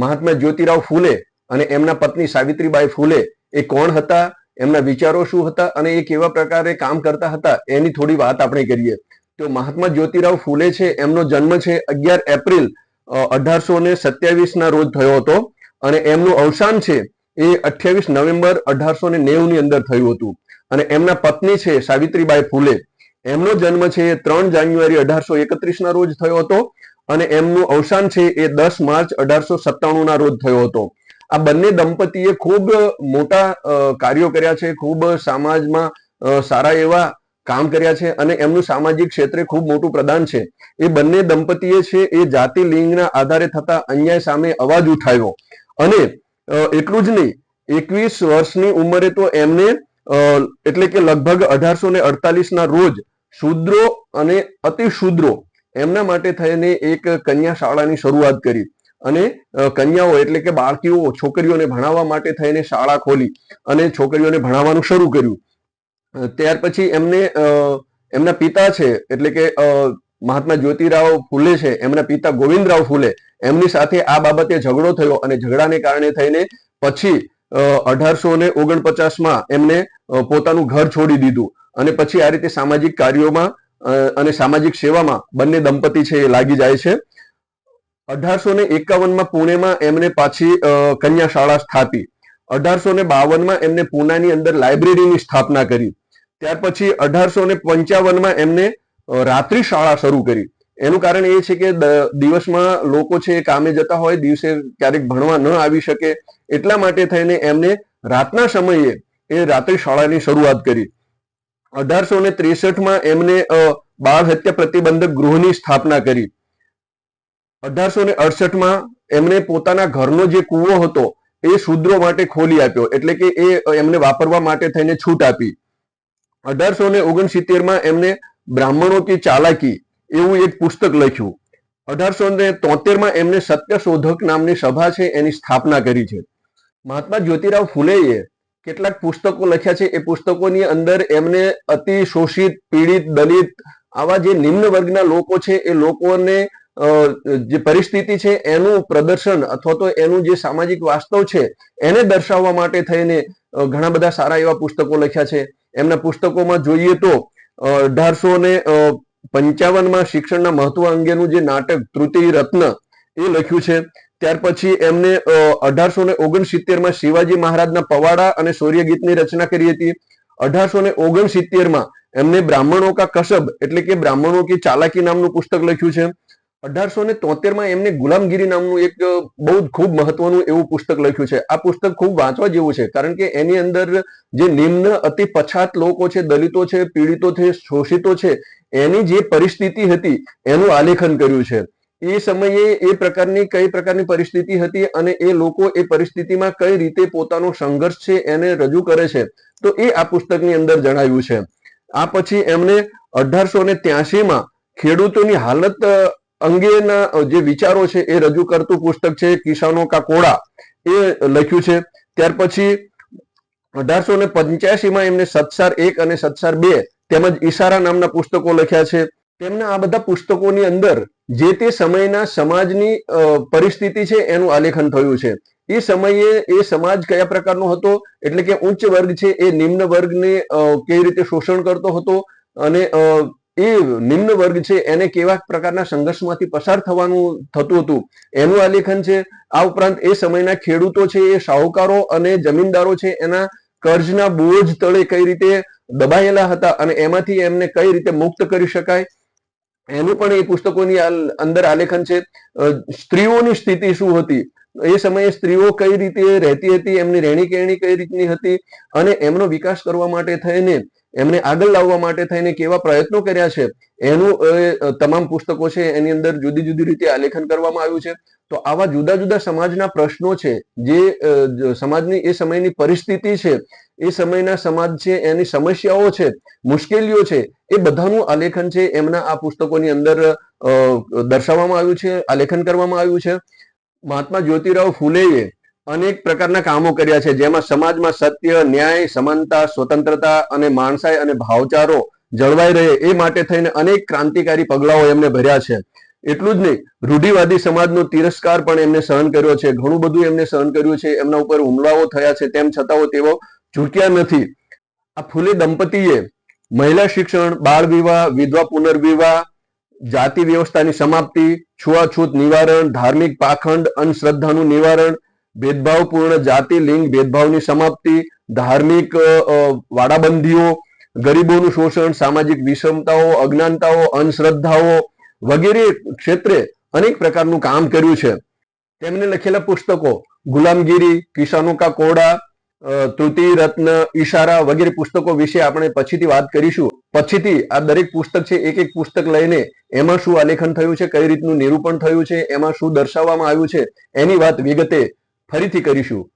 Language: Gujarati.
મહાત્મા જ્યોતિરાવ ફૂલે અને એમના પત્ની સાવિત્રીબાઈ ફૂલે એ કોણ હતા, એમના વિચારો શું હતા અને એ કેવા પ્રકારે કામ કરતા હતા એની થોડી વાત આપણે કરીએ. તો મહાત્મા જ્યોતિરાવ ફૂલે છે એમનો જન્મ છે 11 એપ્રિલ 1827 ના રોજ થયો હતો અને એમનું અવસાન છે એ 28 નવેમ્બર 1890 ની અંદર થયું હતું. અને એમના પત્ની છે સાવિત્રીબાઈ ફૂલે, એમનો જન્મ છે 3 જાન્યુઆરી 1831 ના રોજ થયો હતો અને એમનું અવસાન છે એ 10 માર્ચ 1897 ના રોજ થયો હતો. આ બંને દંપતીએ ખૂબ મોટા કાર્યો કર્યા છે, ખૂબ સમાજમાં સારા એવા કામ કર્યા છે અને એમનું સામાજિક ક્ષેત્રે ખૂબ મોટું પ્રદાન છે. એ બંને દંપતીએ છે એ જાતિ લિંગના આધારે થતા અન્યાય સામે અવાજ ઉઠાવ્યો અને એટલું જ નહીં, 21 વર્ષની ઉંમરે તો એમને એટલે કે લગભગ 1848 ના રોજ શૂદ્રો અને અતિશૂદ્રો એમના માટે થઈને એક કન્યા શાળાની શરૂઆત કરી અને કન્યાઓ એટલે કે બાળકીઓ છોકરીઓને ભણાવવા માટે થઈને શાળા ખોલી અને છોકરીઓને ભણાવવાનું શરૂ કર્યું. ત્યાર પછી એમને એમના પિતા છે એટલે કે મહાત્મા જ્યોતિરાવ ફૂલે છે, એમના પિતા ગોવિંદરાવ ફૂલે, એમની સાથે આ બાબતે ઝઘડો થયો અને ઝઘડાને કારણે થઈને પછી 1849 એમને પોતાનું ઘર છોડી દીધું અને પછી આ રીતે સામાજિક કાર્યોમાં અને સામાજિક સેવામાં બંને દંપતી છે એ લાગી જાય છે. 1851 પુણેમાં એમને પાછી કન્યા શાળા સ્થાપી. 1852 એમને પૂનાની અંદર લાઇબ્રેરીની સ્થાપના કરી. ત્યાર પછી 1855 એમને રાત્રિ શાળા શરૂ કરી. એનું કારણ એ છે કે દિવસમાં લોકો છે એ કામે જતા હોય, દિવસે ક્યારેક ભણવા ન આવી શકે, એટલા માટે થઈને એમને રાતના સમયે એ રાત્રિ શાળાની શરૂઆત કરી. 1863 એમને બાળ હત્યા પ્રતિબંધક ગૃહની સ્થાપના કરી. 1868 એમને પોતાના ઘરનો જે કૂવો હતો એ શૂદ્રો માટે ખોલી આપ્યો, એટલે કે એ એમને વાપરવા માટે થઈને છૂટ આપી. 1869 એમને બ્રાહ્મણો કી ચાલાકી એવું એક પુસ્તક લખ્યું. 1873 એમને સત્યશોધક નામની સભા છે એની સ્થાપના કરી છે. મહાત્મા જ્યોતિરાવ ફૂલેએ કેટલાક પુસ્તકો લખ્યા છે. એ પુસ્તકોની અંદર એમને અતિ શોષિત, પીડિત, દલિત આવા જે નિમ્ન વર્ગના લોકો છે એ લોકોને જે પરિસ્થિતિ છે એનું પ્રદર્શન અથવા તો એનું જે સામાજિક વાસ્તવ છે એને દર્શાવવા માટે થઈને ઘણા બધા સારા એવા પુસ્તકો લખ્યા છે. એમના પુસ્તકોમાં જોઈએ તો 1855 શિક્ષણના મહત્વ અંગેનું જે નાટક તૃતીય રત્ન એ લખ્યું છે. ત્યાર પછી એમને 1869 શિવાજી મહારાજના પવાડા અને સૂર્યગીતની રચના કરી હતી. 1869 એમને બ્રાહ્મણો કા કસબ એટલે કે બ્રાહ્મણો કી ચાલાકી નામનું પુસ્તક લખ્યું છે. 1873 એમને ગુલામગીરી નામનું એક બહુ ખૂબ મહત્વનું એવું પુસ્તક લખ્યું છે. આ પુસ્તક ખૂબ વાંચવા જેવું છે, કારણ કે એની અંદર જે નિમ્ન અતિ પછાત લોકો છે, દલિતો છે, પીડિતો છે, શોષિતો છે, એની જે પરિસ્થિતિ હતી એનું આલેખન કર્યું છે. એ સમયે એ પ્રકારની કઈ પ્રકારની પરિસ્થિતિ હતી અને એ લોકો એ પરિસ્થિતિમાં કઈ રીતે પોતાનો સંઘર્ષ છે એને રજૂ કરે છે, તો એ આ પુસ્તકની અંદર જણાવ્યું છે. આ પછી એમને 1883 ખેડૂતોની હાલત અંગેના જે વિચારો છે એ રજૂ કરતું પુસ્તક છે કિસાનો કા કોડા, એ લખ્યું છે. ત્યાર પછી 1885 એમને સત્સાર 1 અને સત્સાર 2 તેમજ ઈશારા નામના પુસ્તકો લખ્યા છે. તેમના આ બધા પુસ્તકોની અંદર જે તે સમયના સમાજની પરિસ્થિતિ છે એનું આલેખન થયું છે. એ સમયે એ સમાજ કયા પ્રકારનો હતો, એટલે કે ઉચ્ચ વર્ગ છે એ નિમ્ન વર્ગને કેવી રીતે શોષણ કરતો હતો અને એ નિમ્ન વર્ગ છે એને કેવા પ્રકારના સંઘર્ષમાંથી પસાર થવાનું થતું હતું એનું આલેખન છે. આ ઉપરાંત એ સમયના ખેડૂતો છે એ શાહુકારો અને જમીનદારો છે એના કર્જના બોજ તળે કઈ રીતે દબાયેલા હતા અને એમાંથી એમને કઈ રીતે મુક્ત કરી શકાય એનું પણ એ પુસ્તકોની અંદર આલેખન છે. સ્ત્રીઓની સ્થિતિ શું હતી, એ સમયે સ્ત્રીઓ કઈ રીતે રહેતી હતી, એમની રહેણી કહેણી કઈ રીતની હતી અને એમનો વિકાસ કરવા માટે થઈને એમને આગળ લાવવા માટે થઈને કેવા પ્રયત્નો કર્યા છે એનું તમામ પુસ્તકો છે એની અંદર જુદી જુદી રીતે આલેખન કરવામાં આવ્યું છે. તો આવા જુદા જુદા સમાજના પ્રશ્નો છે, જે સમાજની એ સમયની પરિસ્થિતિ છે, એ સમયના સમાજ છે એની સમસ્યાઓ છે, મુશ્કેલીઓ છે, એ બધાનું આલેખન છે એમના આ પુસ્તકોની અંદર દર્શાવવામાં આવ્યું છે, આલેખન કરવામાં આવ્યું છે. મહાત્મા જ્યોતિરાવ ફૂલેએ અનેક પ્રકારના કામો કર્યા છે, જેમાં સમાજમાં સત્ય, ન્યાય, સમાનતા, સ્વતંત્રતા અને માણસાઈ અને ભાવચારો જળવાઈ રહે એ માટે થઈને અનેક ક્રાંતિકારી પગલાઓ એમને ભર્યા છે. એટલું જ નહીં, રૂઢિવાદી સમાજનો તિરસ્કાર પણ એમને સહન કર્યો છે. ઘણું બધું એમને સહન કર્યું છે. એમના ઉપર હુમલાઓ થયા છે, તેમ છતાં તેઓ ચૂક્યા નથી. આ ફૂલે દંપતીએ મહિલા શિક્ષણ, બાળ વિવાહ, વિધવા પુનર્વિવાહ, જાતિ વ્યવસ્થાની સમાપ્તિ, છૂઆછૂત નિવારણ, ધાર્મિક પાખંડ, અંધશ્રદ્ધાનું નિવારણ, ભેદભાવપૂર્ણ જાતિ લિંગ ભેદભાવની સમાપ્તિ, ધાર્મિક વાડાબંધીઓ, ગરીબોનું શોષણ, સામાજિક વિષમતાઓ, અજ્ઞાનતાઓ, અંધશ્રદ્ધાઓ વગેરે ક્ષેત્રે અનેક પ્રકારનું કામ કર્યું છે. તેમને લખેલા પુસ્તકો ગુલામગીરી, કિસાનો કા કોડા, તૃતીય રત્ન, ઈશારા વગેરે પુસ્તકો વિશે આપણે પછીથી વાત કરીશું. પછીથી આ દરેક પુસ્તક છે, એક એક પુસ્તક લઈને એમાં શું આલેખન થયું છે, કઈ રીતનું નિરૂપણ થયું છે, એમાં શું દર્શાવવામાં આવ્યું છે, એની વાત વિગતે ફરીથી કરીશું.